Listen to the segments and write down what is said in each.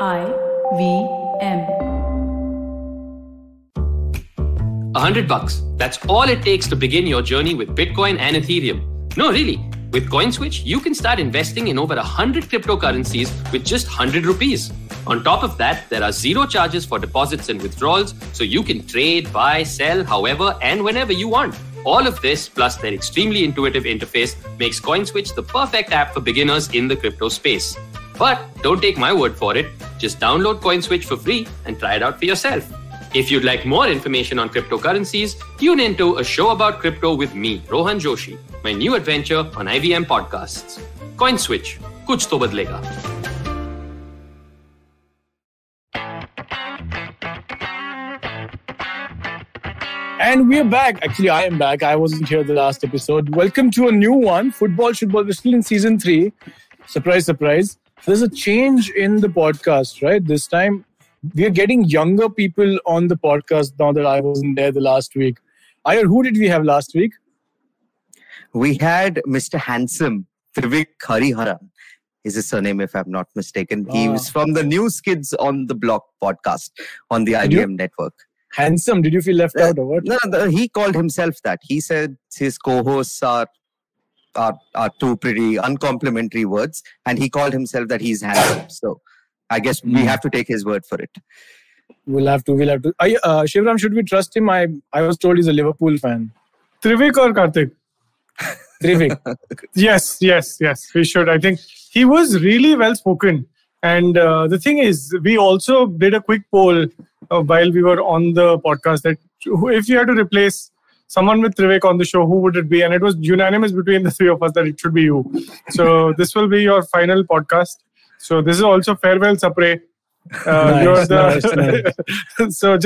IVM. $100. That's all it takes to begin your journey with Bitcoin and Ethereum. No, really. With CoinSwitch, you can start investing in over 100 cryptocurrencies with just 100 rupees. On top of that, there are zero charges for deposits and withdrawals, so you can trade, buy, sell, however and whenever you want. All of this, plus their extremely intuitive interface, makes CoinSwitch the perfect app for beginners in the crypto space. But don't take my word for it. Just download CoinSwitch for free and try it out for yourself. If you'd like more information on cryptocurrencies, tune into A Show About Crypto with me, Rohan Joshi, my new adventure on IVM Podcasts. CoinSwitch, kuch to badlega. And we're back. Actually, I am back. I wasn't here the last episode. Welcome to a new one. Football. We're still in season 3. Surprise, surprise. There's a change in the podcast, right? This time, we are getting younger people on the podcast now that I wasn't there the last week. Ayar, who did we have last week? We had Mr. Handsome, Trivik Hariharan is his surname, if I'm not mistaken. He was from the New Kids on the Block podcast on the IBM network. Handsome, did you feel left out or what? No, he called himself that. He said his co-hosts are two pretty uncomplimentary words, and he called himself that he's handsome. So I guess we have to take his word for it. We'll have to. Shivram, should we trust him? I was told he's a Liverpool fan. Trivik or Karthik? Trivik. Yes. We should. I think he was really well spoken. And the thing is, we also did a quick poll while we were on the podcast that if you had to replace someone with Trivik on the show, who would it be? And it was unanimous between the three of us that it should be you. So this will be your final podcast. So this is also farewell, Sapre. Nice. So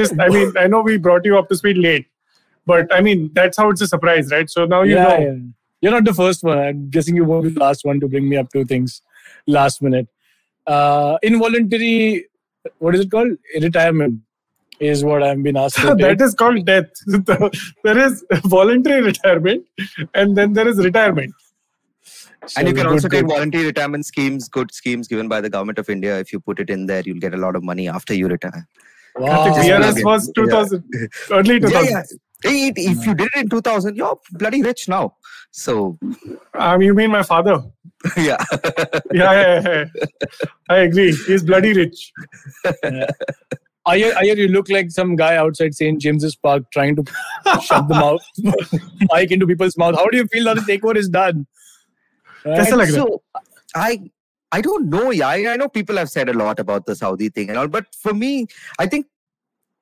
I know we brought you up to speed late, but I mean, that's how it's a surprise, right? So now you know. Yeah. You're not the first one. I'm guessing you won't be the last one to bring me up to things last minute. Involuntary, what is it called? Retirement is what I've been asked to That is called death. There is voluntary retirement and then there is retirement. So and you can also take voluntary retirement schemes, good schemes given by the government of India. If you put it in there, you'll get a lot of money after you retire. Wow. VRS was 2000, early 2000. Yeah. If you did it in 2000, you're bloody rich now. So, you mean my father? Yeah. Yeah. I agree. He's bloody rich. Yeah. Ayar, you look like some guy outside St. James's Park trying to shove the mic into people's mouth. How do you feel now the takeover is done? Right? So, I don't know. Yeah, I know people have said a lot about the Saudi thing and all, but for me, I think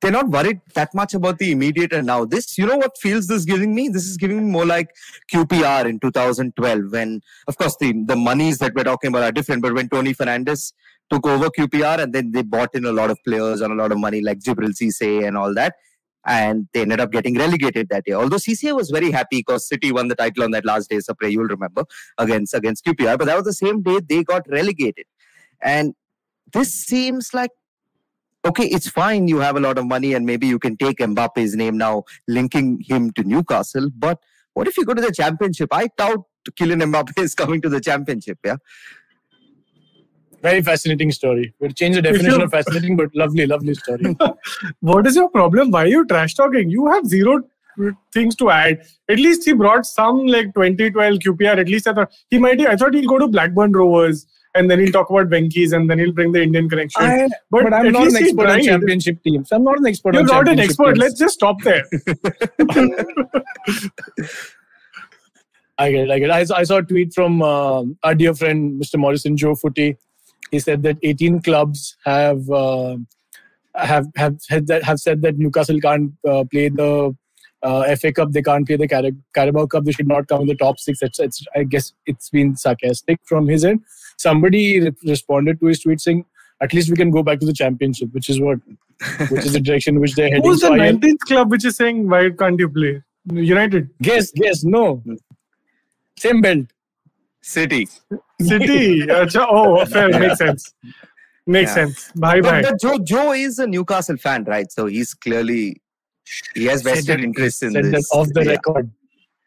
they're not worried that much about the immediate and now. This, you know what feels this giving me? This is giving me more like QPR in 2012 when, of course, the monies that we're talking about are different, but when Tony Fernandes took over QPR and then they bought in a lot of players on a lot of money like Jibril Cisse and all that. And they ended up getting relegated that year. Although Cisse was very happy because City won the title on that last day, Sapre, you'll remember, against QPR. But that was the same day they got relegated. And this seems like, okay, it's fine. You have a lot of money and maybe you can take Mbappe's name now, linking him to Newcastle. But what if you go to the championship? I doubt Kylian Mbappe is coming to the championship, yeah? Very fascinating story. We'll change the definition of fascinating, but lovely story. What is your problem? Why are you trash talking? You have zero things to add. At least he brought some like 2012 QPR. At least I thought he'll go to Blackburn Rovers and then he'll talk about Venky's and then he'll bring the Indian connection. But I'm not an expert on championship teams. I'm not an expert on championship teams. You're not an expert. Teams. Let's just stop there. I get it. I saw a tweet from our dear friend, Mr. Morrison, Joe Footy. He said that 18 clubs have said that Newcastle can't play the FA Cup. They can't play the Carabao Cup. They should not come in the top 6. I guess it's been sarcastic from his end. Somebody responded to his tweet saying, "At least we can go back to the championship," which is the direction which they're heading. Who's the 19th club which is saying why can't you play? United. Guess. No. Same belt. City. Oh, fair. Makes sense. Makes sense. Bye. But Joe is a Newcastle fan, right? So he's clearly, he has vested interest in this. Off the record.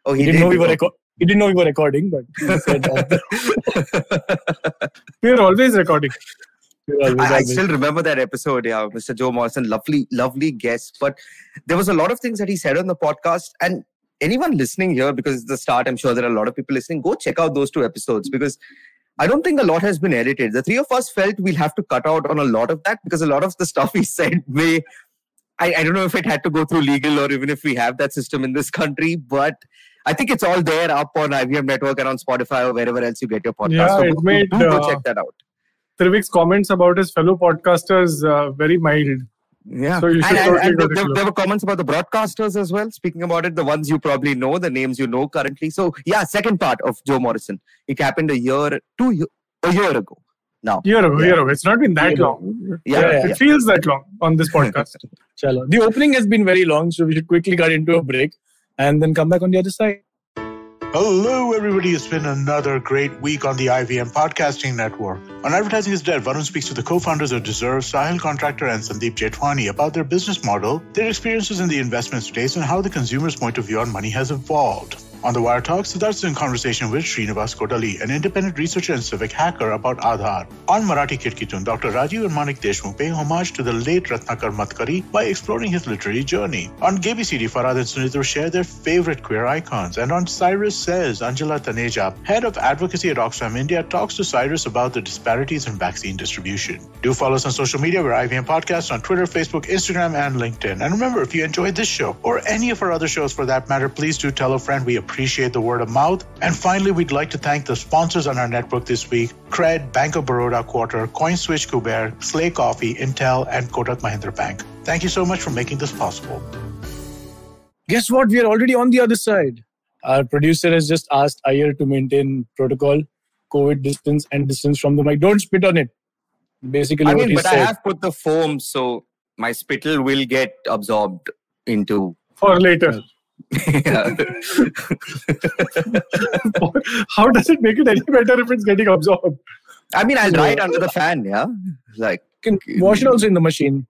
Oh, he didn't know we were recording, but he said off the We are always recording. I still remember that episode. Yeah, Mr. Joe Morrison, lovely guest. But there was a lot of things that he said on the podcast, and anyone listening here, because it's the start, I'm sure there are a lot of people listening. Go check out those 2 episodes because I don't think a lot has been edited. The 3 of us felt we'll have to cut out on a lot of that because a lot of the stuff he said I don't know if it had to go through legal or even if we have that system in this country, but I think it's all there up on IVM Network and on Spotify or wherever else you get your podcast. Yeah, so go check that out. Trivik's comments about his fellow podcasters very mild. Yeah, so you should there were comments about the broadcasters as well. Speaking about it, the ones you probably know, the names you know currently. So yeah, second part of Joe Morrison. It happened a year ago. Now, year ago. It's not been that long. It feels that long on this podcast. Chalo. The opening has been very long, so we should quickly cut into a break and then come back on the other side. Hello, everybody. It's been another great week on the IVM Podcasting Network. On Advertising is Dead, Varun speaks to the co-founders of Deserve, Sahil Contractor, and Sandeep Jethwani about their business model, their experiences in the investment space, and how the consumer's point of view on money has evolved. On the Wire Talk, Siddharth is in conversation with Srinivas Kodali, an independent researcher and civic hacker, about Aadhaar. On Marathi Kirkitun, Dr. Rajiv and Manik Deshmukh pay homage to the late Ratnakar Matkari by exploring his literary journey. On GBCD, Farhad and Sunitra share their favorite queer icons. And on Cyrus Says, Anjala Taneja, head of advocacy at Oxfam India, talks to Cyrus about the disparities in vaccine distribution. Do follow us on social media. We're IVM Podcast on Twitter, Facebook, Instagram, and LinkedIn. And remember, if you enjoyed this show or any of our other shows for that matter, please do tell a friend. We appreciate the word of mouth. And finally, we'd like to thank the sponsors on our network this week: Cred, Bank of Baroda Quarter, CoinSwitch Kuber, Slay Coffee, Intel, and Kotak Mahindra Bank. Thank you so much for making this possible. Guess what? We are already on the other side. Our producer has just asked Iyer to maintain protocol, COVID distance, and distance from the mic. Don't spit on it. Basically, what he said. I have put the foam, so my spittle will get absorbed into... For later. How does it make it any better if it's getting absorbed? I mean, I'll dry it under the fan, yeah? Like, can wash it also in the machine.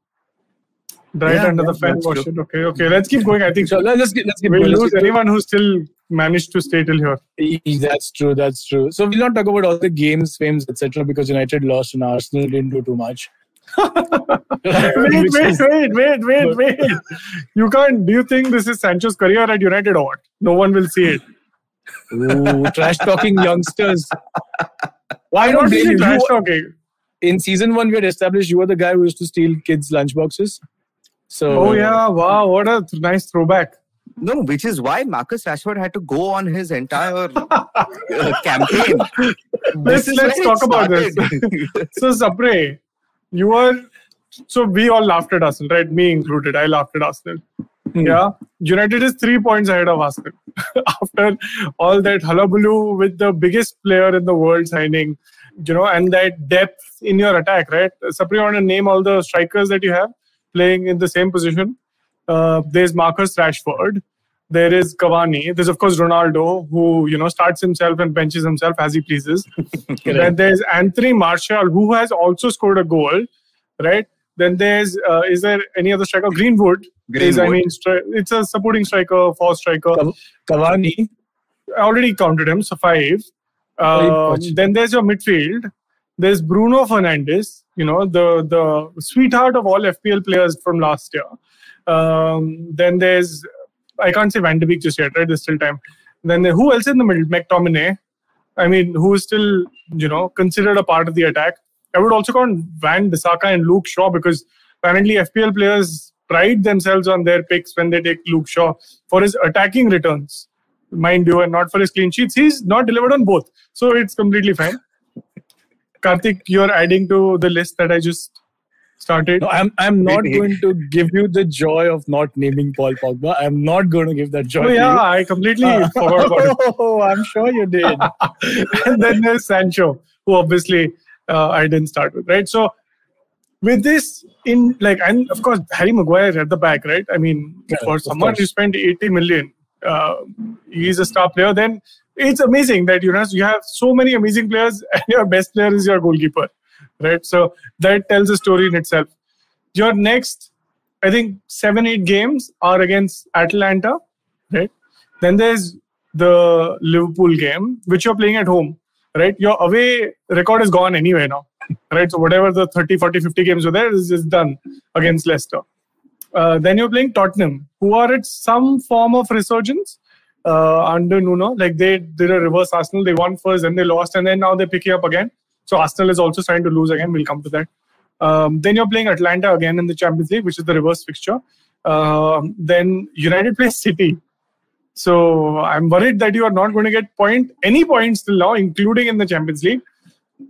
Dry it under the fan, wash it. Okay. Let's keep going. I think so. Let's keep we'll lose anyone who still managed to stay till here. That's true. So we'll not talk about all the games, fames, etc. because United lost and Arsenal didn't do too much. Wait. You can't. Do you think this is Sancho's career at United or what? No one will see it. Ooh, trash talking youngsters. Why not really trash talking? In season 1, we had established you were the guy who used to steal kids' lunchboxes. So, oh yeah, wow, what a nice throwback. No, which is why Marcus Rashford had to go on his entire campaign. Let's talk about this. So, Sapre, we all laughed at Arsenal, right? Me included. I laughed at Arsenal. Yeah. United is 3 points ahead of Arsenal. After all that hullabaloo with the biggest player in the world signing, and that depth in your attack, right? Sapre, you want to name all the strikers that you have playing in the same position? There's Marcus Rashford. There is Cavani. There's, of course, Ronaldo, who, starts himself and benches himself as he pleases. Then there's Anthony Martial, who has also scored a goal, right? Then there's, is there any other striker? Greenwood. It's a supporting striker, fourth striker. Cavani. I already counted him, so 5. Then there's your midfield. There's Bruno Fernandes, the sweetheart of all FPL players from last year. Then there's, I can't say Van de Beek just yet, right? There's still time. Then who else in the middle? McTominay. I mean, who is still, considered a part of the attack. I would also count Van Bissaka and Luke Shaw because apparently FPL players pride themselves on their picks when they take Luke Shaw for his attacking returns, mind you, and not for his clean sheets. He's not delivered on both. So it's completely fine. Karthik, you're adding to the list that I just started. No, I'm not going to give you the joy of not naming Paul Pogba. I'm not going to give that joy to you. I completely forgot about it. Oh, I'm sure you did. And then there's Sancho, who obviously I didn't start with, right? So with this and of course, Harry Maguire at the back, right? I mean, for someone who spent 80 million, he's a star player. Then it's amazing that you have so many amazing players and your best player is your goalkeeper, right? So that tells a story in itself. Your next, I think, 7-8 games are against Atalanta, right? Then there's the Liverpool game, which you're playing at home, right? Your away record is gone anyway now. Right? So whatever the 30, 40, 50 games were there is just done against Leicester. Then you're playing Tottenham, who are at some form of resurgence under Nuno. Like they did a reverse Arsenal. They won first, then they lost, and then now they're picking up again. So Arsenal is also trying to lose again. We'll come to that. Then you're playing Atlanta again in the Champions League, which is the reverse fixture. Then United plays City. So I'm worried that you are not going to get any points till now, including in the Champions League.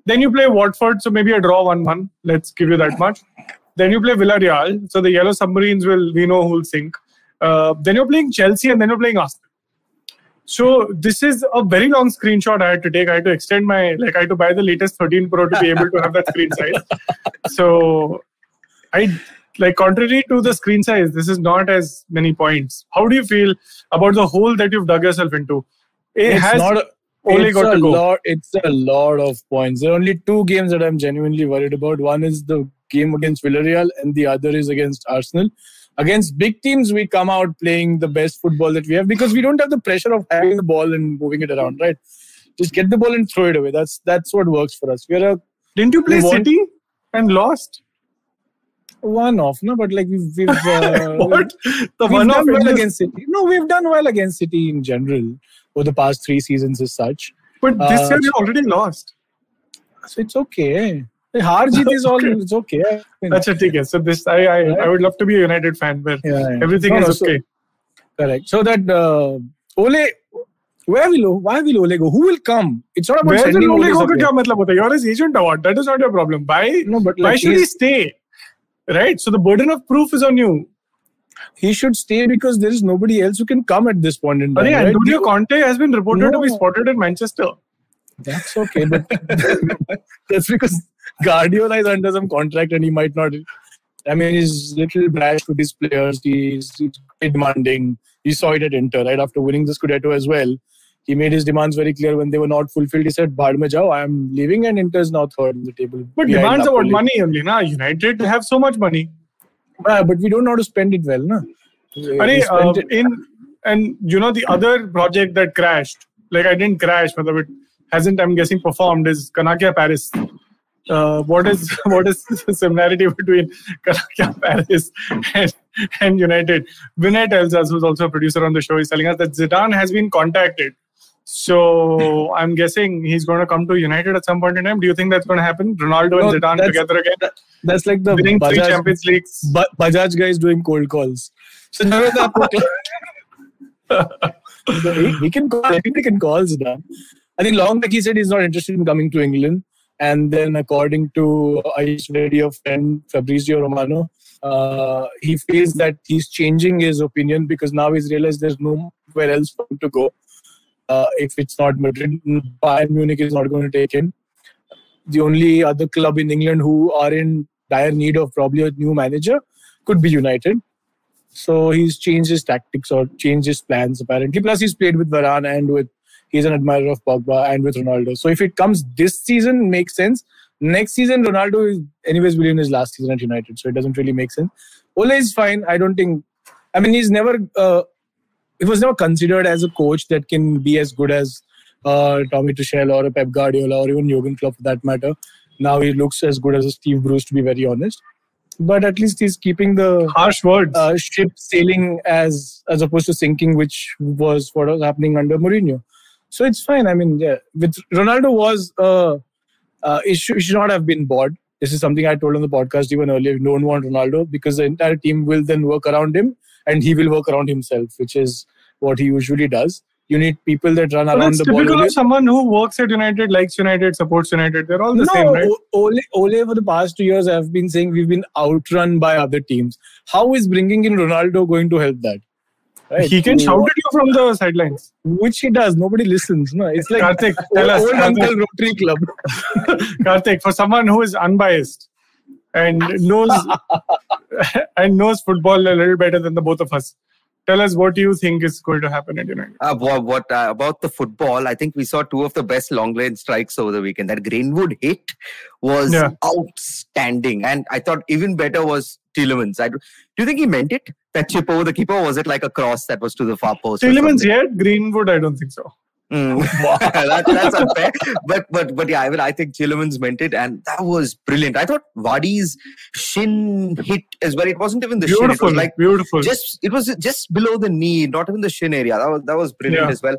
Then you play Watford, so maybe a draw 1-1. Let's give you that much. Then you play Villarreal. So the Yellow Submarines we know who will sink. Then you're playing Chelsea and then you're playing Arsenal. So this is a very long screenshot I had to take. I had to extend I had to buy the latest 13 Pro to be able to have that screen size. So contrary to the screen size, this is not as many points. How do you feel about the hole that you've dug yourself into? It's a lot of points. There are only 2 games that I'm genuinely worried about. One is the game against Villarreal and the other is against Arsenal. Against big teams, we come out playing the best football that we have because we don't have the pressure of having the ball and moving it around, right? Just get the ball and throw it away. That's what works for us. Didn't you play City and lost? One-off, no? But we've what? The one-off well against City. No, we've done well against City in general over the past 3 seasons as such. But this year you already lost. So it's okay. Har jeet is all. It's okay. That's okay. So this, I would love to be a United fan where everything is okay. Correct. So that Ole, why will Ole go? Who will come? It's not about sending Ole go. You're his agent or what? That is not your problem. Why should he stay? Right. So the burden of proof is on you. He should stay because there is nobody else who can come at this point in time. Right? Antonio Conte has been reported to be spotted in Manchester. That's okay, but that's because Guardiola is under some contract and he might not. I mean, he's a little brash with his players. He's demanding. You saw it at Inter, right? After winning the Scudetto as well. He made his demands very clear when they were not fulfilled. He said, Bhaad mein jao, I am leaving, and Inter is now third in the table. But demands about money only, na? United have so much money. But we don't know how to spend it well, na? And you know, the other project that crashed, I didn't crash, but it hasn't, I'm guessing, performed, is Kanakia Paris. What is the similarity between Kanakia Paris and United? Vinay tells us, who's also a producer on the show, is telling us that Zidane has been contacted. So I'm guessing he's going to come to United at some point in time. Do you think that's going to happen? Ronaldo and Zidane together again? That's like the winning 3 Champions Leagues. Bajaj guys doing cold calls. So he can call. He can call Zidane. I think long back he said he's not interested in coming to England. And then according to Ayush Reddy, a friend, Fabrizio Romano, he feels that he's changing his opinion because now he's realized there's nowhere else for him to go. If it's not Madrid, Bayern Munich is not going to take him. The only other club in England who are in dire need of probably a new manager could be United. So he's changed his tactics or changed his plans apparently. Plus he's played with Varane and he's an admirer of Pogba and with Ronaldo. So if it comes this season, makes sense. Next season, Ronaldo is anyways will be in his last season at United. So it doesn't really make sense. Ole is fine. I don't think... I mean, he's never... it was never considered as a coach that can be as good as Tommy Tuchel or a Pep Guardiola or even Jurgen Klopp for that matter. Now he looks as good as a Steve Bruce, to be very honest. But at least he's keeping the harsh words ship sailing as opposed to sinking, which was what was happening under Mourinho. So it's fine. I mean, yeah, with Ronaldo he should not have been bought. This is something I told on the podcast even earlier. We don't want Ronaldo because the entire team will then work around him and he will work around himself, which is what he usually does. You need people that run around the ball. It's typical of someone who works at United, likes United, supports United. They're all the same, right? Ole for the past 2 years have been saying we've been outrun by other teams. How is bringing in Ronaldo going to help that? Right? He can shout at you from the sidelines. Which he does. Nobody listens. No, it's like Karthik, tell us. Old Uncle Rotary Club. Karthik, for someone who is unbiased and knows football a little better than the both of us, tell us what you think is going to happen at United. About the football, I think we saw 2 of the best long-range strikes over the weekend. That Greenwood hit was outstanding. And I thought even better was Tielemans. Do you think he meant it? That chip over the keeper? Or was it like a cross that was to the far post? Tielemans yet? Greenwood, I don't think so. That's unfair. But yeah, I think Chilamans meant it, and that was brilliant. I thought Vardy's shin hit as well. It wasn't even the shin. It was like beautiful. It was just below the knee, not even the shin area. That was brilliant as well.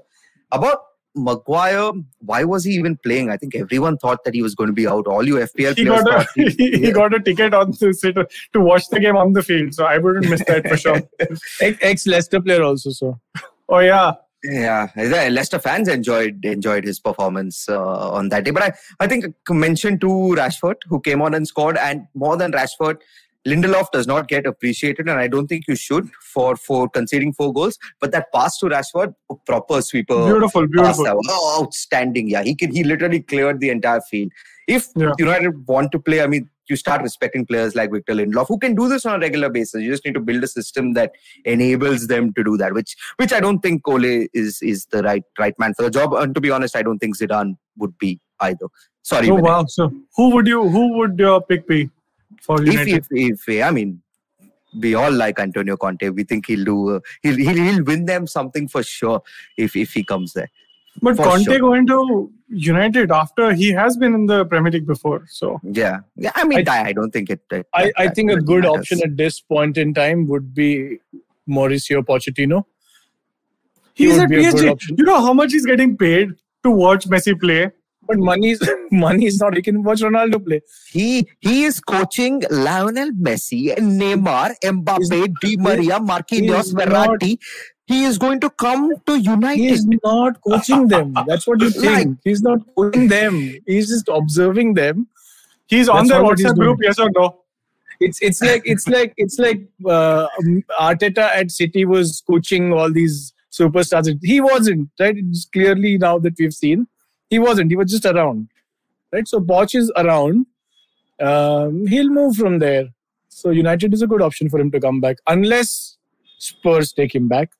About Maguire, why was he even playing? I think everyone thought that he was going to be out. All you FPL players he got a ticket on to watch the game on the field, so I wouldn't miss that for sure. Ex-Leicester player also, so. Oh yeah. Yeah, Leicester fans enjoyed his performance on that day. But I think I mentioned to Rashford, who came on and scored, and more than Rashford, Lindelof does not get appreciated, and I don't think you should for conceding 4 goals. But that pass to Rashford, a proper sweeper. Beautiful. Oh, outstanding. Yeah, he literally cleared the entire field. If United want to play, I mean, you start respecting players like Victor Lindelof, who can do this on a regular basis. You just need to build a system that enables them to do that, which I don't think Ole is the right man for the job. And to be honest, I don't think Zidane would be either. Sorry. Oh wow! So who would your pick be for United? If I mean, we all like Antonio Conte. We think he'll win them something for sure if he comes there. But Conte going to United after he has been in the Premier League before, so yeah. I mean, I don't think it. I think a good option at this point in time would be Mauricio Pochettino. He's at PSG. You know how much he's getting paid to watch Messi play? But money is not. You can watch Ronaldo play. He is coaching Lionel Messi, Neymar, Mbappe, Di Maria, Marquinhos, Verratti. He is going to come to United. He is not coaching them. That's what you think. He's not coaching them. He's just observing them. He's on their WhatsApp group, yes or no? It's like Arteta at City was coaching all these superstars. He wasn't, right? It's clearly now that we've seen. He wasn't. He was just around, right? So Poch is around. He'll move from there. So United is a good option for him to come back, unless Spurs take him back.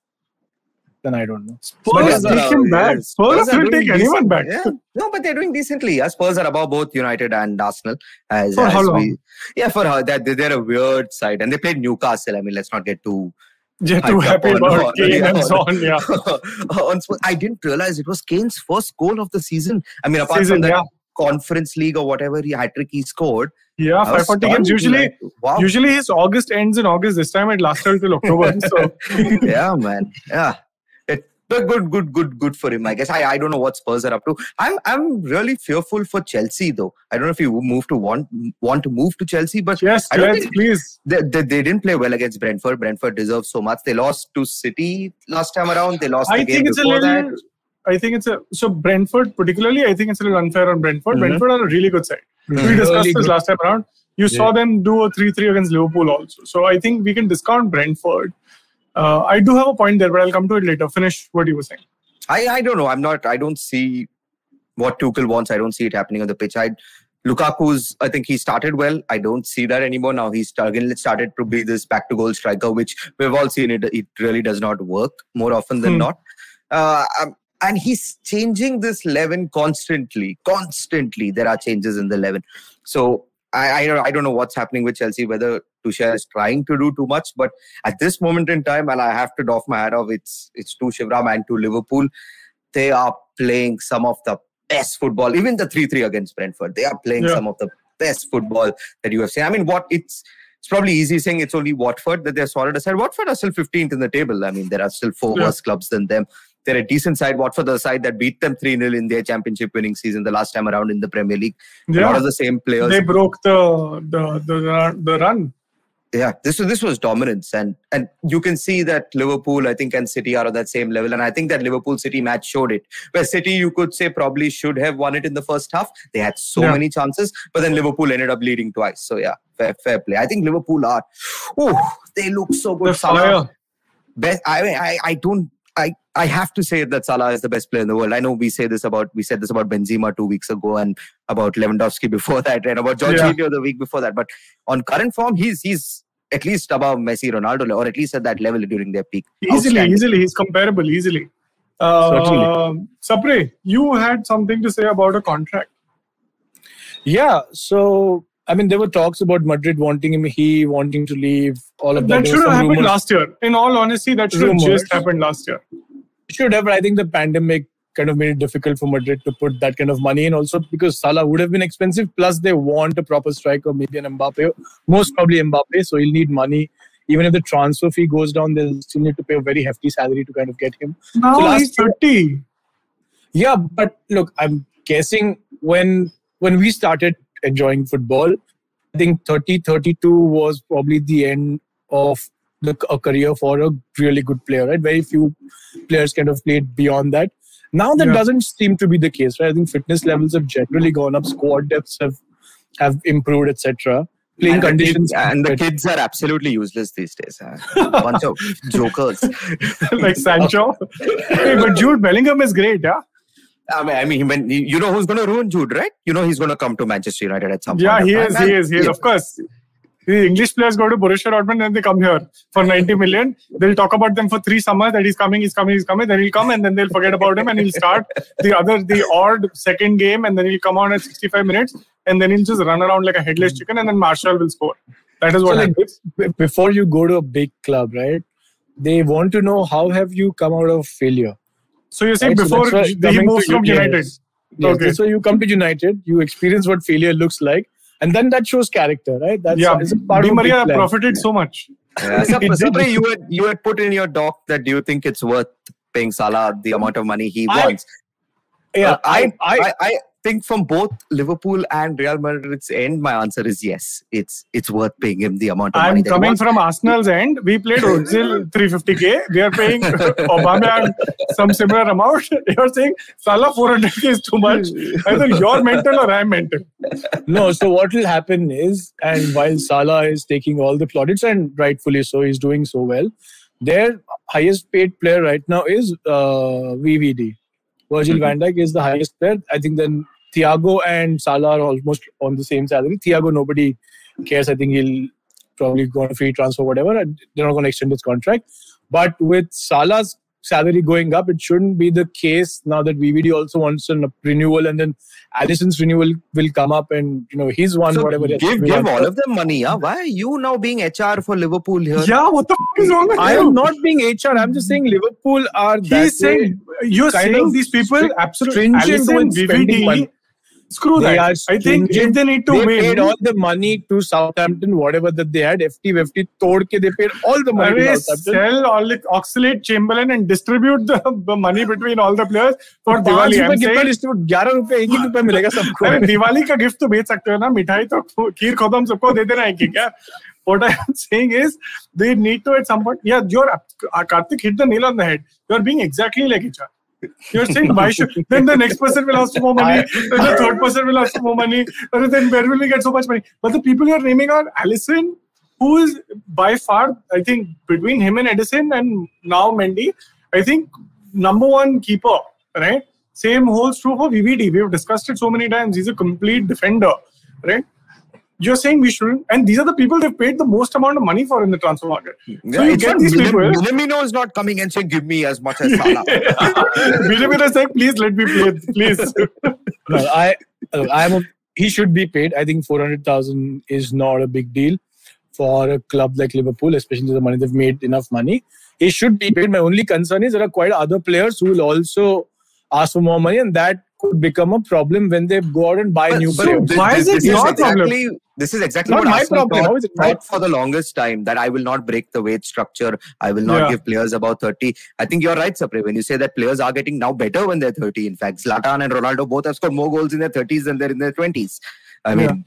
Then I don't know. Spurs take him back. Spurs will take anyone back. Yeah. No, but they're doing decently. Yeah, Spurs are above both United and Arsenal. For how long? They're a weird side, and they played Newcastle. I mean, let's not get too. Too happy about Kane and Son. Yeah. I didn't realize it was Kane's first goal of the season. I mean, apart from that Conference League or whatever hat-trick he scored. Yeah, 540 games. Usually his August ends in August. This time it lasted till October. So. Yeah, man. Yeah. But good for him, I guess. I don't know what Spurs are up to. I'm really fearful for Chelsea, though. I don't know if you want to move to Chelsea, but yes, please. They didn't play well against Brentford. Brentford deserves so much. They lost to City last time around. They lost the game before that. I think so Brentford particularly, I think it's a little unfair on Brentford. Mm-hmm. Brentford are a really good side. Mm-hmm. We discussed this last time around. You saw them do a 3-3 against Liverpool also. So I think we can discount Brentford. I do have a point there, but I'll come to it later. Finish what you were saying. I don't know. I don't see what Tuchel wants. I don't see it happening on the pitch. Lukaku's, I think he started well. I don't see that anymore. Now he's started to be this back to goal striker, which we've all seen it really does not work more often than not. And he's changing this 11 constantly. Constantly, there are changes in the 11. So I don't know what's happening with Chelsea, whether Tuchel is trying to do too much. But at this moment in time, and I have to doff my hat off, it's to Shivram and to Liverpool. They are playing some of the best football. Even the 3-3 against Brentford, they are playing some of the best football that you have seen. I mean, it's probably easy saying it's only Watford that they're solid aside. Watford are still 15th in the table. I mean, there are still 4 worse clubs than them. They're a decent side. Watford, the side that beat them 3-0 in their championship winning season the last time around in the Premier League. Yeah. A lot of the same players. They broke the run. Yeah, this was dominance. And you can see that Liverpool, I think, and City are on that same level. And I think that Liverpool-City match showed it. Where City, you could say, probably should have won it in the first half. They had so many chances. But then Liverpool ended up leading twice. So yeah, fair play. I think Liverpool they look so good. The fire. Best, I have to say that Salah is the best player in the world. I know we said this about Benzema 2 weeks ago and about Lewandowski before that and about Jorginho the week before that. But on current form, he's at least above Messi, Ronaldo, or at least at that level during their peak. Easily. He's comparable, easily. Sapre, you had something to say about a contract. Yeah, so I mean, there were talks about Madrid wanting him, he wanting to leave, all of that. That should have happened last year. In all honesty, that should have just happened last year. Should have, but I think the pandemic kind of made it difficult for Madrid to put that kind of money in. Also because Salah would have been expensive. Plus they want a proper striker, maybe an Mbappe, most probably Mbappe. So he'll need money. Even if the transfer fee goes down, they'll still need to pay a very hefty salary to kind of get him. Now he's 30. Yeah, but look, I'm guessing when we started enjoying football, I think 32 was probably the end of a career for a really good player, right? Very few players kind of played beyond that. Now that doesn't seem to be the case, right? I think fitness levels have generally gone up, squad depths have improved, etc. Playing conditions. The kids are absolutely useless these days. A bunch of jokers. Like Sancho. Hey, but Jude Bellingham is great, yeah? I mean, when you know who's going to ruin Jude, right? You know he's going to come to Manchester United at some point. Yeah, he is. Of course. The English players go to Borussia Dortmund and they come here for 90 million. They'll talk about them for 3 summers that he's coming. Then he'll come and then they'll forget about him and he'll start the odd second game and then he'll come on at 65 minutes and then he'll just run around like a headless chicken and then Martial will score. That is what happens. Before you go to a big club, right? They want to know how have you come out of failure. So you're saying before he moves from United. Yes. Okay. So you come to United, you experience what failure looks like. And then that shows character, right? That's a part Di of Maria profited so much. Yeah. Sapre, you had put in your doc that do you think it's worth paying Salah the amount of money he wants? Yeah, I think from both Liverpool and Real Madrid's end, my answer is yes. It's worth paying him the amount of money. I'm coming from Arsenal's end. We played Ozil 350k. We are paying Aubameyang some similar amount. You're saying Salah 400k is too much. Either you're mental or I'm mental. No, so what will happen is, and while Salah is taking all the plaudits, and rightfully so, he's doing so well, their highest paid player right now is VVD. Virgil van Dijk is the highest player. I think then Thiago and Salah are almost on the same salary. Thiago, nobody cares. I think he'll probably go on a free transfer, whatever. They're not going to extend his contract. But with Salah's salary going up, it shouldn't be the case now that VVD also wants a renewal, and then Alisson's renewal will come up, and he's won whatever. Give all of them money. Yeah? Why are you now being HR for Liverpool here? Yeah, what the f*** is wrong with you? I am not being HR. I'm just saying Liverpool are. You're saying these people absolutely Alisson, VVD. Screw that. I think if they need to win. They paid all the money to Southampton, whatever that they had. FT, they paid all the money to Southampton. Sell all the Oxalate Chamberlain and distribute the money between all the players for Diwali. I'm saying, distribute ₹11 मिलेगा सबको. अरे दिवाली का gift तो बेच सकते हो ना, मिठाई तो खीर खोदम सबको दे देना एक क्या? What I am saying is they need to at some point. Yeah, Karthik hit the nail on the head. You are being exactly like HR. You're saying why should then the next person will ask for more money, then the third person will ask for more money, and then where will we get so much money? But the people you're naming are Alisson, who is by far, I think, between him and Edison and now Mendy, I think number one keeper, right? Same holds true for VVD. We've discussed it so many times. He's a complete defender, right? You're saying we shouldn't, and these are the people they've paid the most amount of money for in the transfer market. So you get these people. Minamino is not coming and saying, "Give me as much as Salah." Minamino is saying, "Please let me play, please." No, he should be paid. I think 400,000 is not a big deal for a club like Liverpool, especially the money they've made enough money. He should be paid. My only concern is there are quite other players who will also ask for more money, and that could become a problem when they go out and buy new players. Why is it your problem? This is exactly not what my problem. How is it thought for the longest time, that I will not break the wage structure. I will not give players about 30. I think you're right, Sapre, when you say that players are getting now better when they're 30. In fact, Zlatan and Ronaldo both have scored more goals in their 30s than they're in their 20s. I mean,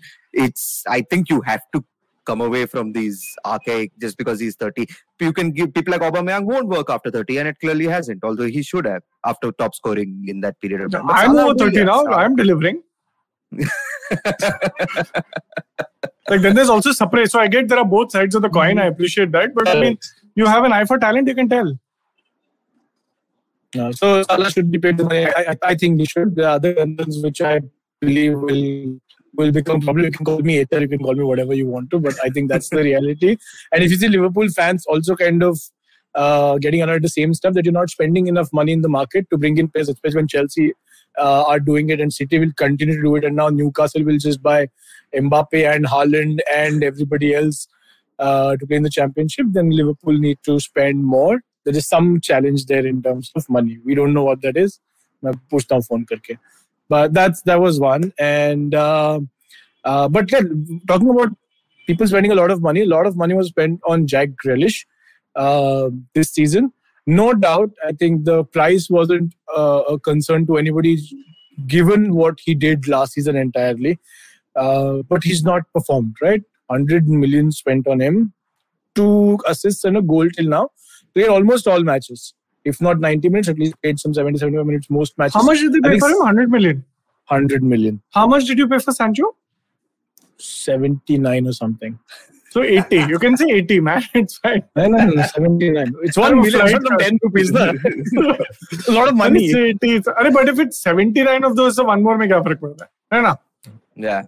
I think you have to come away from these archaic just because he's 30. You can give people like Aubameyang won't work after 30, and it clearly hasn't, although he should have after top scoring in that period of time. But I'm over 30 now. I'm delivering. Like then there's also Sapre. So I get there are both sides of the coin. I appreciate that. But I mean, you have an eye for talent, you can tell. No, so Salah should be paid the money. I think he should. There are other concerns which I believe will become problem. You can call me hater, you can call me whatever you want to, but I think that's the reality. And if you see Liverpool fans also kind of getting under the same stuff, that you're not spending enough money in the market to bring in players, especially when Chelsea are doing it and City will continue to do it, and now Newcastle will just buy Mbappe and Haaland and everybody else to play in the Championship, then Liverpool need to spend more. There is some challenge there in terms of money. We don't know what that is, मैं पूछता हूँ phone करके. But that was one. And but yeah, talking about people spending a lot of money was spent on Jack Grealish this season. No doubt, I think the price wasn't a concern to anybody, given what he did last season entirely. But he's not performed, right? 100 million spent on him, 2 assists and a goal till now. Played almost all matches. If not 90 minutes, at least played some 70-75 minutes most matches. How much did they pay for him? 100 million? 100 million. How much did you pay for Sancho? 79 or something. So 80. You can say 80, man. It's fine. No, 79. It's 1 million. It's not 10 rupees. It's a lot of money. It's 80. But if it's 79 of those, so one more mein kya farak padta hai? No? Yeah.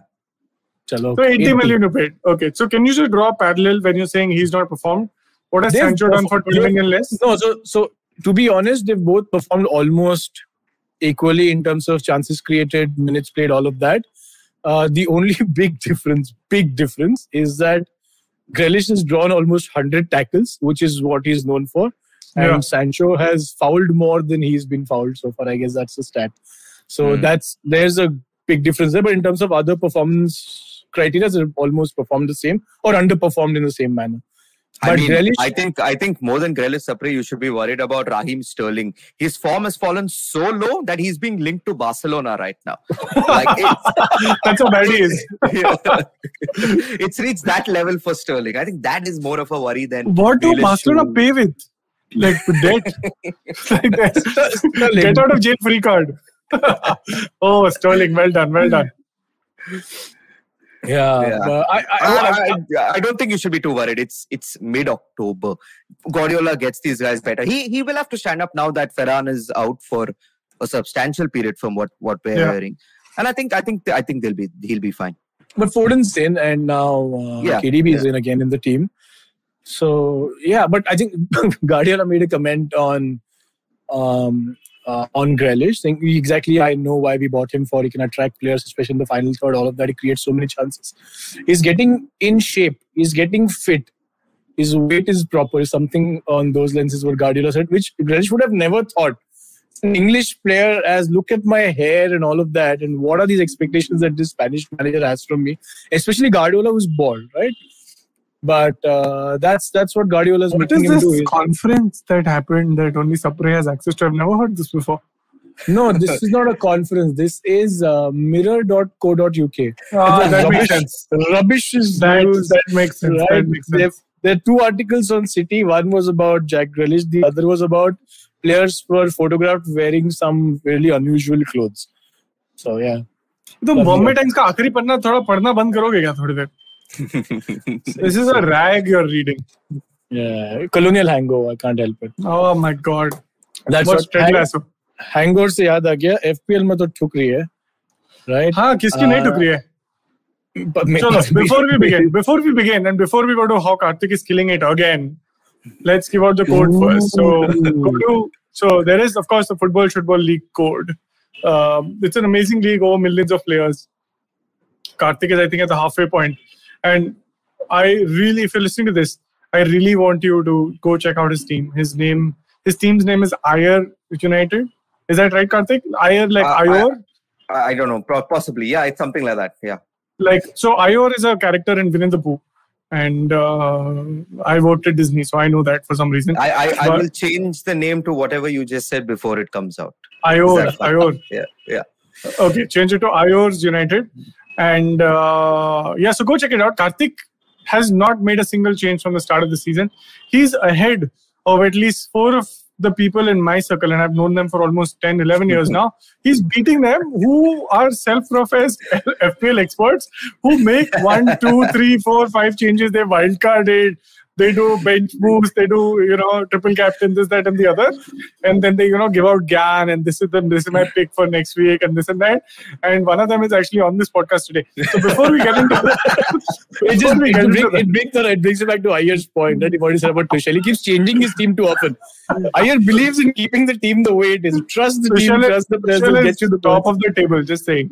Chalo, so 80 million you paid. Okay. So can you just draw a parallel when you're saying he's not performed? What has Sancho done for 20 million less? No, so to be honest, they've both performed almost equally in terms of chances created, minutes played, all of that. The only big difference is that Grealish has drawn almost 100 tackles, which is what he's known for. And Sancho has fouled more than he's been fouled so far. I guess that's the stat. So there's a big difference there. But in terms of other performance criteria, they've almost performed the same or underperformed in the same manner. But Grealish, I think more than Grealish, Sapre, you should be worried about Raheem Sterling. His form has fallen so low that he's being linked to Barcelona right now. That's how bad he is. It's reached that level for Sterling. I think that is more of a worry than what do Barcelona pay with? Like debt? Get out of jail free card. Oh, Sterling, well done. Yeah. I don't think you should be too worried. It's mid-October. Guardiola gets these guys better. He will have to stand up now that Ferran is out for a substantial period from what we're hearing. And I think he'll be fine. But Foden's in, and now KDB is in again in the team. So but I think Guardiola made a comment on Grealish, saying exactly, I know why we bought him for. He can attract players, especially in the final third, all of that. He creates so many chances. He's getting in shape. He's getting fit. His weight is proper. Something on those lenses what Guardiola said, which Grealish would have never thought. An English player has look at my hair and all of that, and what are these expectations that this Spanish manager has from me, especially Guardiola, who's bald, right? But that's what Guardiola is making him do. What is this conference that happened that only Sapre has access to? I've never heard this before. No, this is not a conference. This is mirror.co.uk. That makes sense. Rubbish is that makes sense. Right? That makes sense. There are 2 articles on City. One was about Jack Grealish. The other was about players were photographed wearing some really unusual clothes. So, yeah. तो Bombay times का आखिरी पन्ना थोड़ा पढ़ना बंद करोगे क्या थोड़ी देर? This is a rag you're reading. Yeah, colonial hangover. I can't help it. Oh my god. That's what hangover से याद आ गया. FPL में तो ठुक रही है, right? हाँ, किसकी नहीं ठुक रही है? Before we begin, and before we go to how Karthik is killing it again, let's give out the code first. So there is, of course, the Football League code. It's an amazing league over millions of players. Karthik is, I think, at the halfway point. And I really, if you're listening to this, I really want you to go check out his team. His team's name is Ayr United. Is that right, Karthik? Ayr, like Ayor? I don't know. Possibly. Yeah, it's something like that. Yeah. So Ayor is a character in Winnie the Pooh. And I voted Disney, so I know that for some reason. I will change the name to whatever you just said before it comes out. Ayor. Yeah. Okay, change it to Ayor's United. And so go check it out. Karthik has not made a single change from the start of the season. He's ahead of at least 4 of the people in my circle, and I've known them for almost 10, 11 years now. He's beating them who are self-professed FPL experts who make 1, 2, 3, 4, 5 changes. They wildcarded. They do bench moves, they do, triple captain, this, that, and the other. And then they, give out GAN and this is my pick for next week and this and that. And one of them is actually on this podcast today. So before we get into it brings it back to Ayer's point that what he said about Tuchel. He keeps changing his team too often. Ayer believes in keeping the team the way it is. Trust the team, trust the players will get you the top of the table, just saying.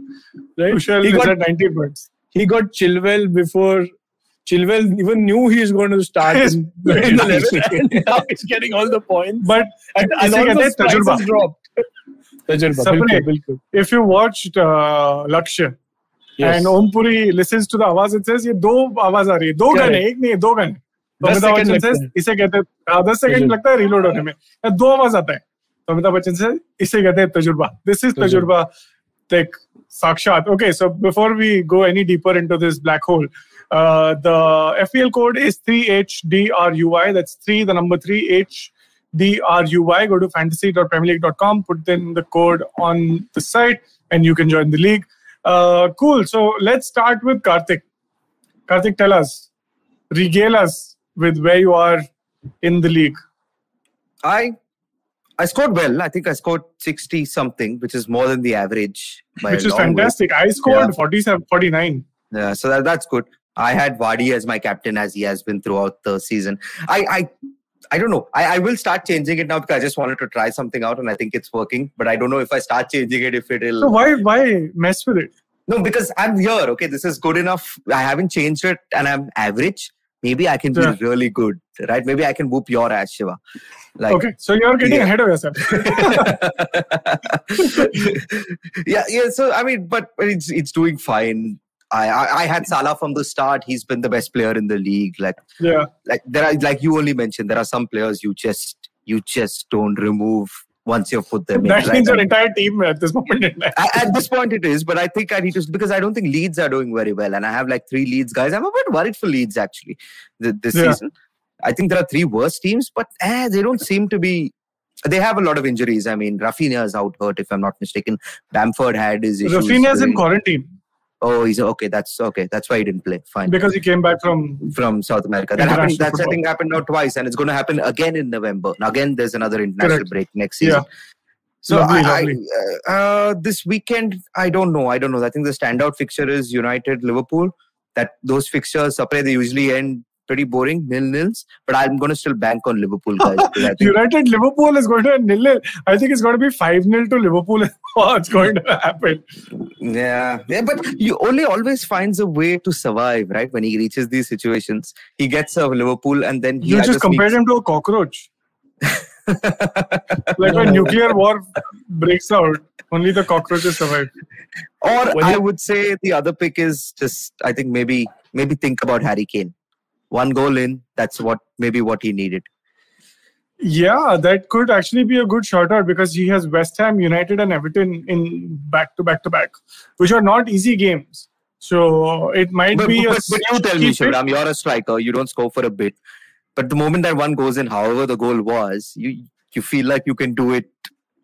Right? Tuchel is at 90 points. He got Chilwell before Chilwell even knew he was going to start in the 11, and now he's getting all the points. But and all the prices dropped. Tajurba. If you watched Lakshya and Om Puri listens to the आवाज, it says ये दो आवाज आ रही है, दो gun है, एक नहीं है, दो गन. तो अमिताभ बच्चन says इसे कहते हैं 10 सेकंड लगता है रीलोड होने में, दो आवाज आता है. तो अमिताभ बच्चन says इसे कहते हैं तजुर्बा. This is Tajurba Tech Sakshat. Okay, so before we go any deeper into this black hole, the FPL code is 3HDRUI. That's 3, the number 3HDRUI. Go to fantasy.premierleague.com, put in the code on the site, and you can join the league. Cool. So let's start with Karthik. Karthik, tell us, regale us with where you are in the league. I scored well. I think I scored 60 something, which is more than the average. Which is fantastic. I scored 47, 49. Yeah, so that's good. I had Vardy as my captain, as he has been throughout the season. I don't know. I will start changing it now because I just wanted to try something out and I think it's working. But I don't know if I start changing it, if it'll... So why mess with it? No, because I'm here. Okay, this is good enough. I haven't changed it and I'm average. Maybe I can be really good, right? Maybe I can whoop your ass, Shiva. Like, okay, so you're getting ahead of yourself. yeah. So I mean, but it's doing fine. I had Salah from the start. He's been the best player in the league. Like there are, like you only mentioned, there are some players you just don't remove once you've put them in. That means your entire team at this moment in time. At this point it is, but I think I need to, because I don't think Leeds are doing very well, and I have like 3 Leeds guys. I'm a bit worried for Leeds actually this season. I think there are 3 worse teams, but they don't seem to be. They have a lot of injuries. I mean, Rafinha is out hurt, if I'm not mistaken. Bamford had his issues. Rafinha's in quarantine. Oh, he's okay. That's okay. That's why he didn't play. Fine. Because he came back from South America. That happened. That's I think happened now twice, and it's going to happen again in November. Now again, there's another international break next season. Yeah. So lovely. This weekend, I don't know. I think the standout fixture is United Liverpool. That those fixtures, they usually end pretty boring, 0-0s. But I'm going to still bank on Liverpool, guys. United Liverpool is going to end 0-0. I think it's going to be 5-0 to Liverpool. It's going to happen. Yeah, but he only always finds a way to survive, right? When he reaches these situations, he gets a Liverpool, and then you just compare him to a cockroach. Like when nuclear war breaks out, only the cockroaches survive. Or I would say the other pick is just, I think maybe think about Harry Kane. 1 goal in, that's what he needed. Yeah, that could actually be a good shout out because he has West Ham, United and Everton in back to back, which are not easy games. So it might be but you tell me, Shivram, you're a striker, you don't score for a bit. But the moment that one goes in, however the goal was, you feel like you can do it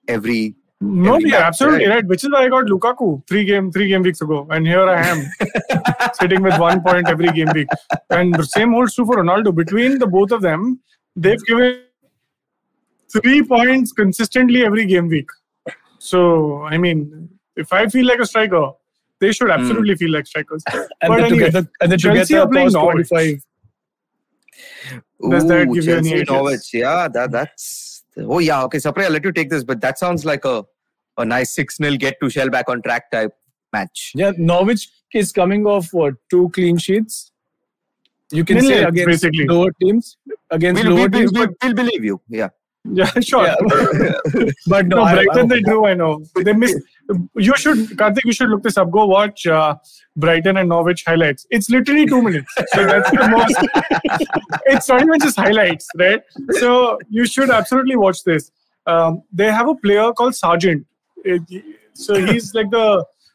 every No, you're absolutely right. Which is why I got Lukaku 3 game weeks ago. And here I am sitting with 1 point every game week. And the same holds true for Ronaldo. Between the both of them, they've given 3 points consistently every game week. So, I mean, if I feel like a striker, they should absolutely feel like strikers. And then Chelsea are playing 25. Does that give you any ideas? Norwich. Yeah, that's... Oh, yeah. Okay, Sapre, I'll let you take this. But that sounds like a nice 6-0 get to Shell back on track type match. Yeah, Norwich is coming off, 2 clean sheets? You can say against basically lower teams. Against lower teams. We'll believe you. Yeah. Yeah, sure. Yeah. But no, Brighton they drew, I know. They missed. You should, Karthik, you should look this up. Go watch Brighton and Norwich highlights. It's literally 2 minutes. So that's the most. It's not even just highlights, right? So you should absolutely watch this. They have a player called Sargent. So he's like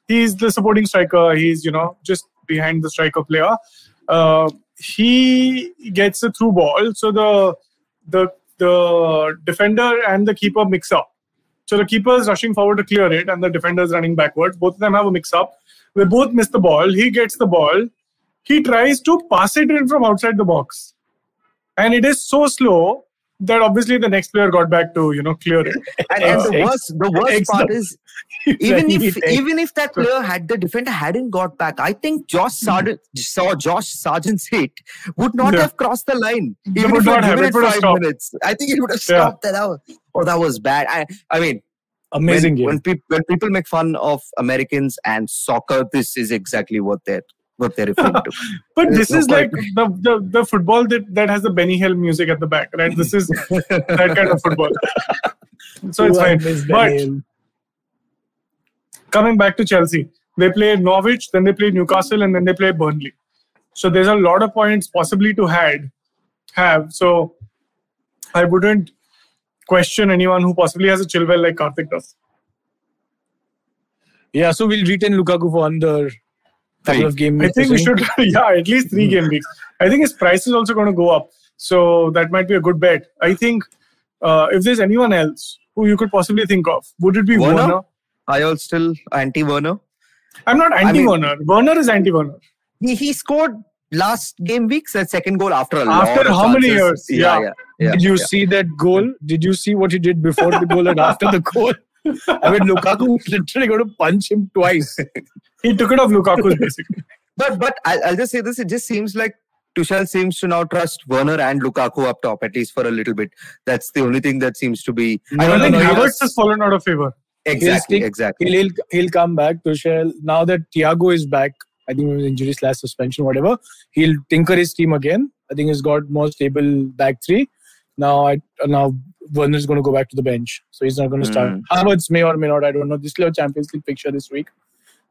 he's the supporting striker. He's, just behind the striker player. He gets a through ball. So the defender and the keeper mix up. So the keeper is rushing forward to clear it and the defender is running backwards. Both of them have a mix up. They both miss the ball. He gets the ball. He tries to pass it in from outside the box. And it is so slow that obviously the next player got back to, clear it. And the worst part is, even if that player the defender hadn't got back, I think Josh Sargent's hit would not have crossed the line. Even if it given it 5 minutes. I think he would have stopped that out. Oh, that was bad. I mean, amazing game. When people make fun of Americans and soccer, this is exactly what they're referring to. But this is like the football that has the Benny Hill music at the back, right? This is that kind of football. So it's fine. coming back to Chelsea, they play Norwich, then they play Newcastle, and then they play Burnley. So there's a lot of points possibly to have. So I wouldn't question anyone who possibly has a Chilwell like Karthik does. Yeah, so we'll retain Lukaku for another couple of game weeks. I think we should, at least 3 game weeks. I think his price is also going to go up. So that might be a good bet. I think if there's anyone else who you could possibly think of, would it be Werner? Are you all still anti-Werner? I'm not anti-Werner. Werner is anti-Werner. He scored last game week's second goal after how many years? Yeah. Did you see that goal? Did you see what he did before the goal and after the goal? I mean, Lukaku was literally going to punch him twice. He took it off Lukaku, basically. But I'll just say this. It just seems like Tuchel seems to now trust Werner and Lukaku up top, at least for a little bit. That's the only thing that seems to be... I think Havertz has fallen out of favor. Exactly. He'll come back, Tuchel. Now that Thiago is back, I think it was injury / suspension, whatever, he'll tinker his team again. I think he's got more stable back three. Now Werner's going to go back to the bench. So he's not going to start. Havertz may or may not, I don't know. This is a Champions League picture this week.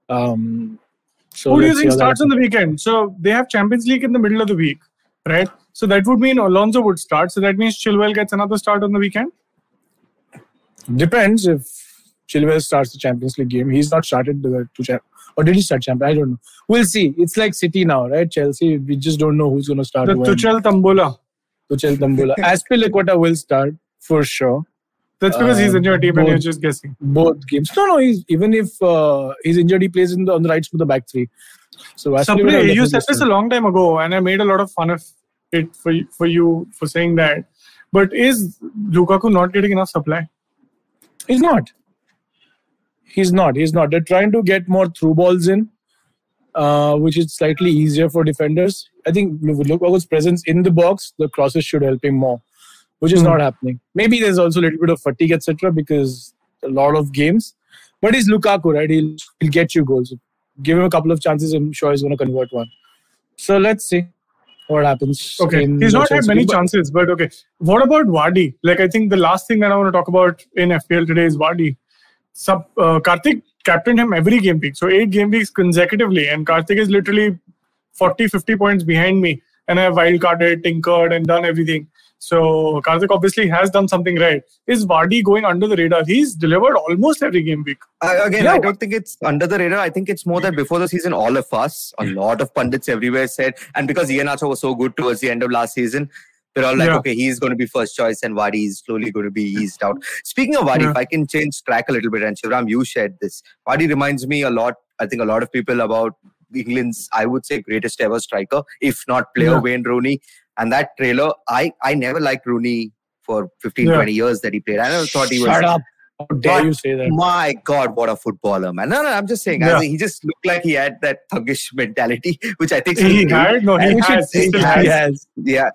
So who do you think starts on the weekend? So they have Champions League in the middle of the week, right? So that would mean Alonso would start. So that means Chilwell gets another start on the weekend? Depends if Chilwell starts the Champions League game. He's not started or did he start Champions? I don't know. We'll see. It's like City now, right? Chelsea, we just don't know who's going to start. The Tuchel Tambola. Azpilicueta will start for sure. That's because he's in your team and you're just guessing. Both games. No. Even if he's injured, he plays on the right with the back three. So you said this a long time ago, and I made a lot of fun of it for you for saying that. But is Lukaku not getting enough supply? He's not. They're trying to get more through balls in, which is slightly easier for defenders. I think with Lukaku's presence in the box, the crosses should help him more, which is not happening. Maybe there's also a little bit of fatigue, etc., because a lot of games. But he's Lukaku, right? He'll get you goals. Give him a couple of chances, I'm sure he's going to convert one. So let's see what happens. Okay, he's not had many chances, but okay. What about Vardy? I think the last thing that I want to talk about in FPL today is Vardy. Karthik captained him every game week. So 8 game weeks consecutively. And Karthik is literally 40-50 points behind me. And I have wildcarded, tinkered and done everything. So Karthik obviously has done something right. Is Vardy going under the radar? He's delivered almost every game week. I don't think it's under the radar. I think it's more that before the season, all of us, a lot of pundits everywhere said, and because Iheanacho was so good towards the end of last season, they're all like, okay, he's going to be first choice and Vardy is slowly going to be eased out. Speaking of Vardy, if I can change track a little bit, and Shivram, you shared this. Vardy reminds me a lot, I think a lot of people, about England's, I would say, greatest ever striker, if not player, Wayne Rooney. And that trailer, I never liked Rooney for 15-20 years that he played. I never thought he was... Shut up. How dare you say that? My God, what a footballer, man. No, I'm just saying. He just looked like he had that thuggish mentality, which I think he had. No, he has. Yeah.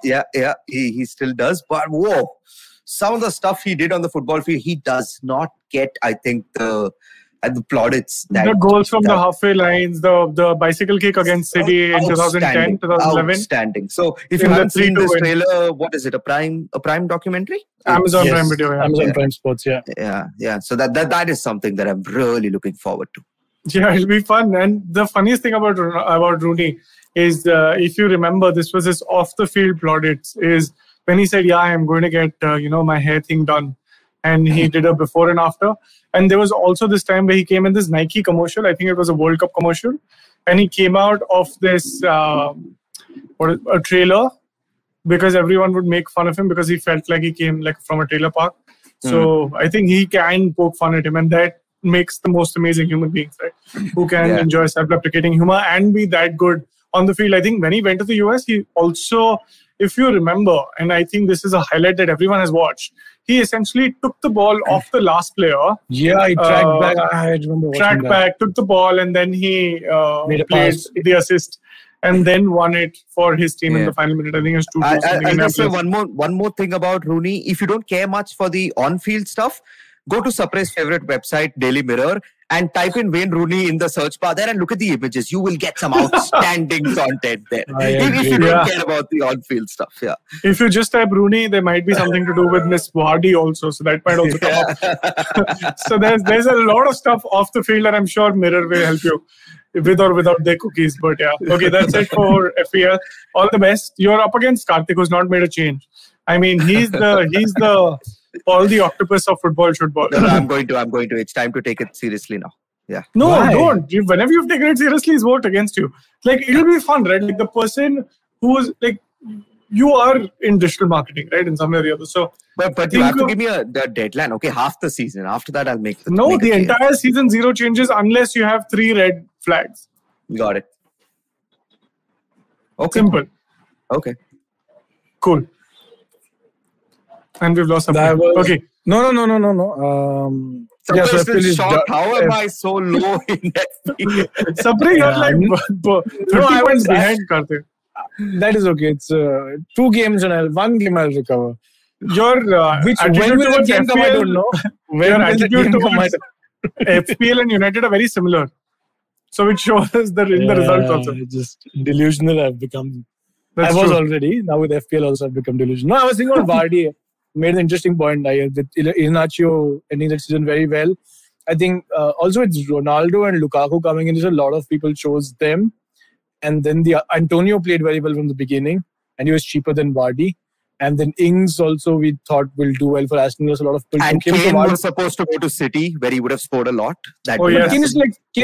He still does. But whoa, some of the stuff he did on the football field, he does not get, I think, the plaudits. The goals from the halfway lines, the bicycle kick against City in 2010, 2011. Outstanding. So if you haven't seen this trailer, what is it? A Prime documentary? Amazon Prime Video. Yeah. Amazon Prime Sports. Yeah. So that is something that I'm really looking forward to. Yeah, it'll be fun. And the funniest thing about Rooney is, if you remember, this was his off the field plaudits. Is when he said, I'm going to get my hair thing done. And he did a before and after. And there was also this time where he came in this Nike commercial. I think it was a World Cup commercial. And he came out of this a trailer because everyone would make fun of him because he felt like he came from a trailer park. So I think he can poke fun at him. And that makes the most amazing human beings, right? Who can enjoy self-deprecating humor and be that good on the field. I think when he went to the US, he also... If you remember, and I think this is a highlight that everyone has watched, he essentially took the ball off the last player. Yeah, he tracked back. I remember tracked back, took the ball, and then he played the assist, and then won it for his team in the final minute. I think it was 2-2. I'll just say one more thing about Rooney. If you don't care much for the on-field stuff, go to Sapray's favorite website, Daily Mirror, and type in Wayne Rooney in the search bar there and look at the images. You will get some outstanding content there. If you don't care about the on-field stuff, yeah. If you just type Rooney, there might be something to do with Miss Vardy also. So that might also come up. So there's a lot of stuff off the field, and I'm sure Mirror will help you with or without their cookies. But yeah, okay, that's it for FPL. All the best. You're up against Karthik, who's not made a change. I mean, he's the all the octopus of football should ball. No, I'm going to. It's time to take it seriously now. Yeah. No, don't. Whenever you've taken it seriously, he's worked against you. Like, it'll be fun, right? Like, the person who's like, you are in digital marketing, right? In some way or the other. So, but you have to give me a deadline. Okay, half the season. After that, I'll make the entire season 0 changes unless you have 3 red flags. Got it. Okay. Simple. Okay. Cool. And we've lost something. Okay. No. Shocked. How am I so low in FPL? Sapri, you're like 30 points behind, Karthik. That is okay. It's 2 games and 1 game I'll recover. Your when will the game come? I don't know. Your attitude towards FPL and United are very similar. So it shows the results also. Just delusional I've become. That's I was true. Already. Now with FPL also I've become delusional. No, I was thinking about Vardy. Made an interesting point with Iheanacho ending the season very well. I think also it's Ronaldo and Lukaku coming in. There's a lot of people chose them. And then Antonio played very well from the beginning. And he was cheaper than Vardy. And then Ings also we thought will do well for Aston Villa. A lot of people and Kane was supposed to go to City where he would have scored a lot. Kane is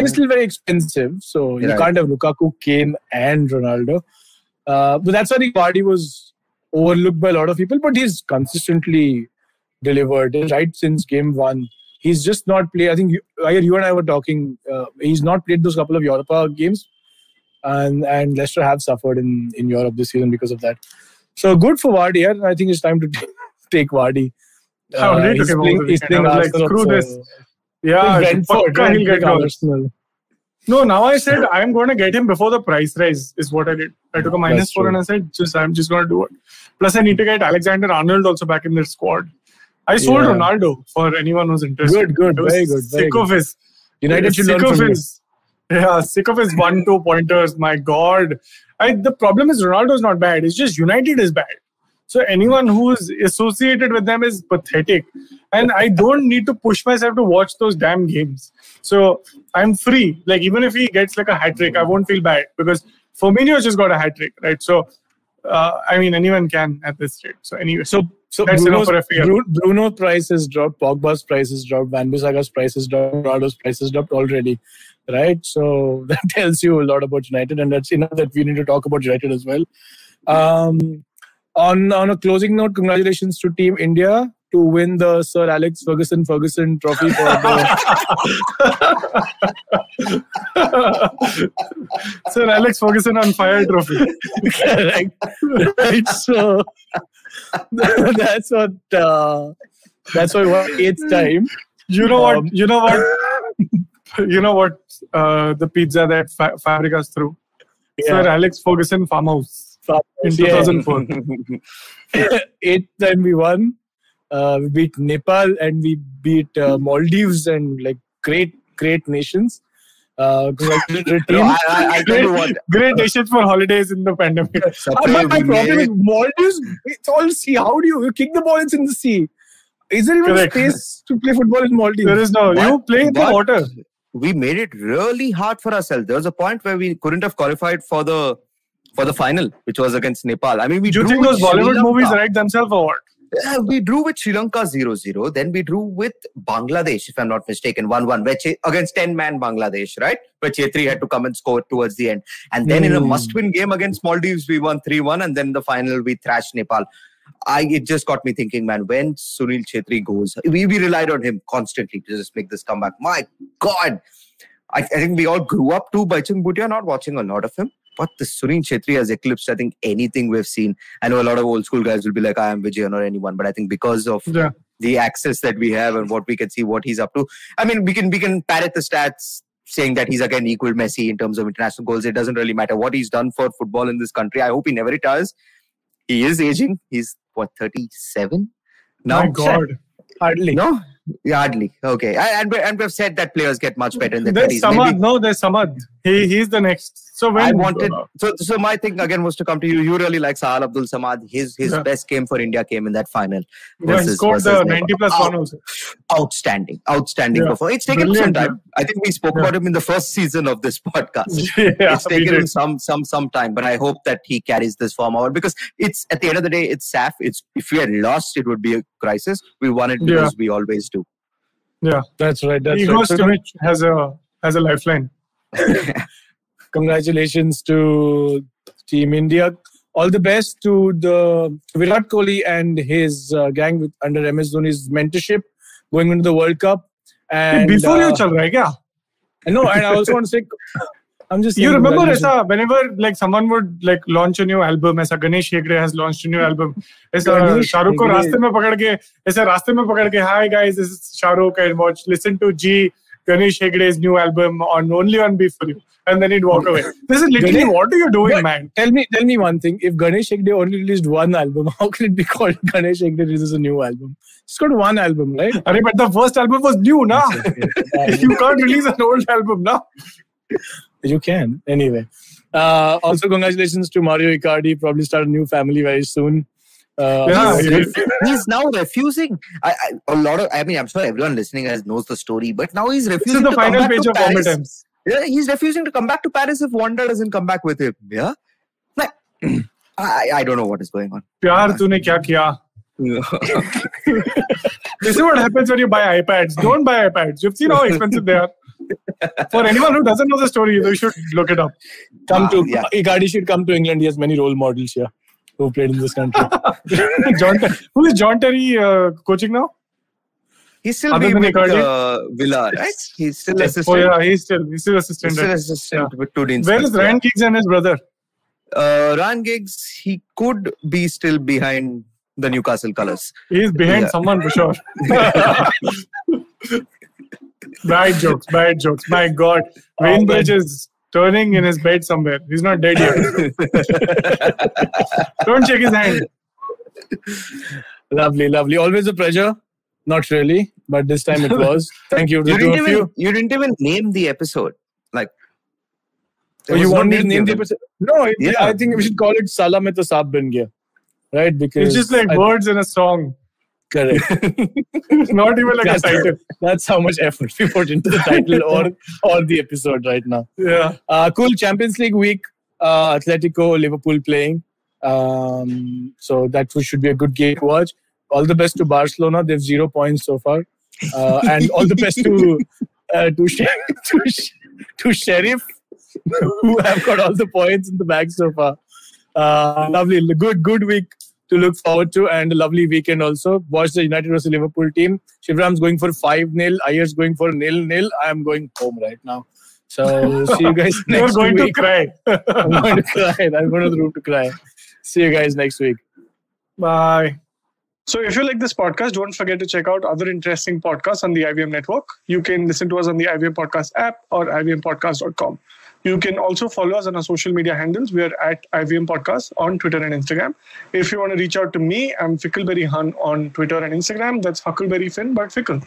still very expensive. So you can't have Lukaku, Kane and Ronaldo. But that's why the Vardy was overlooked by a lot of people, but he's consistently delivered right since game 1. He's just not played. I think you and I were talking. He's not played those couple of Europa games, and Leicester have suffered in Europe this season because of that. So good for Vardy. I think it's time to take Vardy. He's playing Arsenal. Screw this. Yeah, Brentford, he'll get Arsenal. No, now I said I'm going to get him before the price rise is what I did. I took a -4 and I said I'm just going to do it. Plus I need to get Alexander-Arnold also back in their squad. I sold Ronaldo for anyone who's interested. Good, very good. Sick of his United should learn from his. Yeah, sick of his 1-2 pointers. My God. The problem is Ronaldo is not bad. It's just United is bad. So anyone who is associated with them is pathetic. And I don't need to push myself to watch those damn games. So I'm free. Like even if he gets like a hat-trick, I won't feel bad. Because Firmino just got a hat-trick, right? So, I mean, anyone can at this rate. So anyway. So Bruno's price has dropped. Pogba's price has dropped. Wan-Bissaka's price has dropped. Ronaldo's price has dropped already. Right? So that tells you a lot about United. And that's enough that we need to talk about United as well. On a closing note, congratulations to Team India to win the Sir Alex Ferguson trophy for the Sir Alex Ferguson on fire trophy. Right. So that's what we won 8th time. You know what? The pizza that Fabregas threw. Sir Alex Ferguson farmhouse. In 2004. 8th time we won. We beat Nepal and we beat Maldives and like great nations. Great nations for holidays in the pandemic. My problem is Maldives. It's all sea. How do you kick the ball? It's in the sea. Is there even space to play football in Maldives? There is no. You play in the water. We made it really hard for ourselves. There was a point where we couldn't have qualified for the final, which was against Nepal. I mean, do you think those Bollywood movies write themselves or what? We drew with Sri Lanka 0-0. Then we drew with Bangladesh, if I'm not mistaken, 1-1, against 10-man Bangladesh, right? Where Chetri had to come and score towards the end. And then in a must-win game against Maldives, we won 3-1. And then in the final, we thrashed Nepal. It just got me thinking, man, when Sunil Chetri goes, we relied on him constantly to just make this comeback. My God! I think we all grew up to Baichung Bhutia, not watching a lot of him. But the Sunil Chetri has eclipsed, I think, anything we've seen. I know a lot of old school guys will be like, I am Vijayan or anyone. But I think because of the access that we have and what we can see, what he's up to. I mean, we can parrot the stats saying that he's again equal Messi in terms of international goals. It doesn't really matter what he's done for football in this country. I hope he never retires. He is aging. He's, 37? Now, my God. Hardly. No? Hardly. Okay. And we've said that players get much better in the 30s. There's Samad. No, there's Samad. He's the next. So So my thing again was to come to you. You really like Sahal Abdul Samad. His best game for India came in that final. He scored the 90+ one also. Outstanding performance. It's taken some time. I think we spoke about him in the first season of this podcast. It's taken him some time, but I hope that he carries this form over, because it's at the end of the day, it's SAF. If we had lost, it would be a crisis. We won it because we always do. Yeah, that's right. Igor Stimac has a lifeline. Congratulations to Team India. All the best to the Virat Kohli and his gang under MS Dhoni's mentorship going into the World Cup. And before you chal raha hai kya? No, and I also want to say, I'm just. You remember, aisa, whenever like someone would like launch a new album, aisa Ganesh Hegde has launched a new album. Aisa Shah Rukh ko raaste mein pakad ke, hi guys, this is Shah Rukh and listen to Ganesh Hegde's new album only on Beef For You. And then he'd walk away. This is literally what are you doing, man? Tell me one thing. If Ganesh Hegde only released one album, how can it be called Ganesh Hegde releases a new album? It's got one album, right? But the first album was new, na? You can't release an old album, na? You can. Anyway. Also, congratulations to Mario Icardi. Probably start a new family very soon. He's now refusing. I'm sure everyone listening knows the story, but now he's refusing. This is the final page of Former Times. Yeah, he's refusing to come back to Paris if Wanda doesn't come back with him. Yeah, I don't know what is going on. Pyar tune kya kiya? This is what happens when you buy iPads. Don't buy iPads. You've seen how expensive they are. For anyone who doesn't know the story, they should look it up. Icardi should come to England. He has many role models here who played in this country. Who is John Terry coaching now? He's still with Villa, right? He's still assistant. Oh yeah, he's still assistant. He's still assistant with Tudor. Where is Ryan Giggs and his brother? Ryan Giggs, he could be still behind the Newcastle colours. He's behind someone for sure. Bad jokes. My God, Wayne Bridge is turning in his bed somewhere. He's not dead yet. Don't shake his hand. Lovely. Always a pleasure. Not really, but this time it was. Thank you to you. You didn't even name the episode. You want me to name the episode? No, I think we should call it Sala Mein To Saab Ban Gaya. Right? Because it's just like words in a song. Correct. Not even like a title. That's how much effort we put into the title or the episode right now. Yeah. Cool. Champions League week. Atletico, Liverpool playing. So that should be a good game to watch. All the best to Barcelona. They have 0 points so far. And all the best to Sheriff, who have got all the points in the bag so far. Lovely. Good week to look forward to, and a lovely weekend also. Watch the United vs Liverpool team. Shivram's going for 5-0. Ayer's going for 0-0. I'm going home right now. So see you guys next week. You're going to cry. I'm going to cry. I'm going to the room to cry. See you guys next week. Bye. So if you like this podcast, don't forget to check out other interesting podcasts on the IVM network. You can listen to us on the IVM Podcast app or ivmpodcast.com. You can also follow us on our social media handles. We are at IVM Podcast on Twitter and Instagram. If you want to reach out to me, I'm Fickleberry Hun on Twitter and Instagram. That's Huckleberry Finn, but Fickle.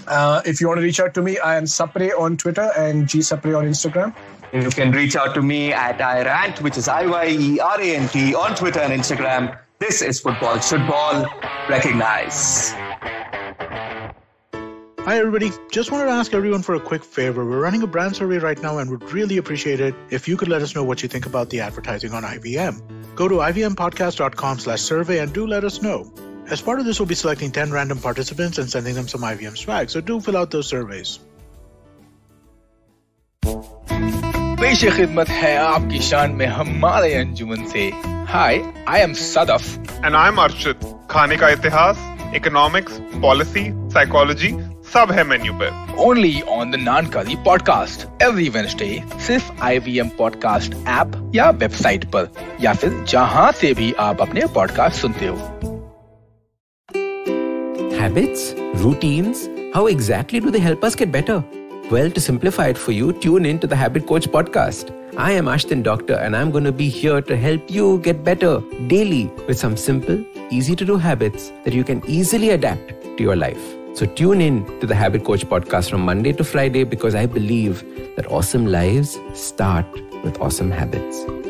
If you want to reach out to me, I am Sapre on Twitter and GSapre on Instagram. You can reach out to me at iRant, which is IYERANT on Twitter and Instagram. This is Football Should Ball. Recognize. Hi everybody, just wanted to ask everyone for a quick favor. We're running a brand survey right now and would really appreciate it if you could let us know what you think about the advertising on IVM. Go to ivmpodcast.com/survey and do let us know. As part of this, we'll be selecting 10 random participants and sending them some IVM swag, so do fill out those surveys. पेश खिदमत है आपकी शान में हमारे अंजुमन से. Hi, I am Sadaf. And I'm Arshid. खाने का इतिहास, economics, policy, psychology, सब है मेन्यू पे. Only on the Nankali podcast every Wednesday. सिर्फ IVM podcast app या वेबसाइट पर या फिर जहां से भी आप अपने पॉडकास्ट सुनते हो. Habits, routines, how exactly do they help us get better? Well, to simplify it for you, tune in to the Habit Coach podcast. I am Ashton Doctor and I'm going to be here to help you get better daily with some simple, easy to do habits that you can easily adapt to your life. So tune in to the Habit Coach podcast from Monday to Friday because I believe that awesome lives start with awesome habits.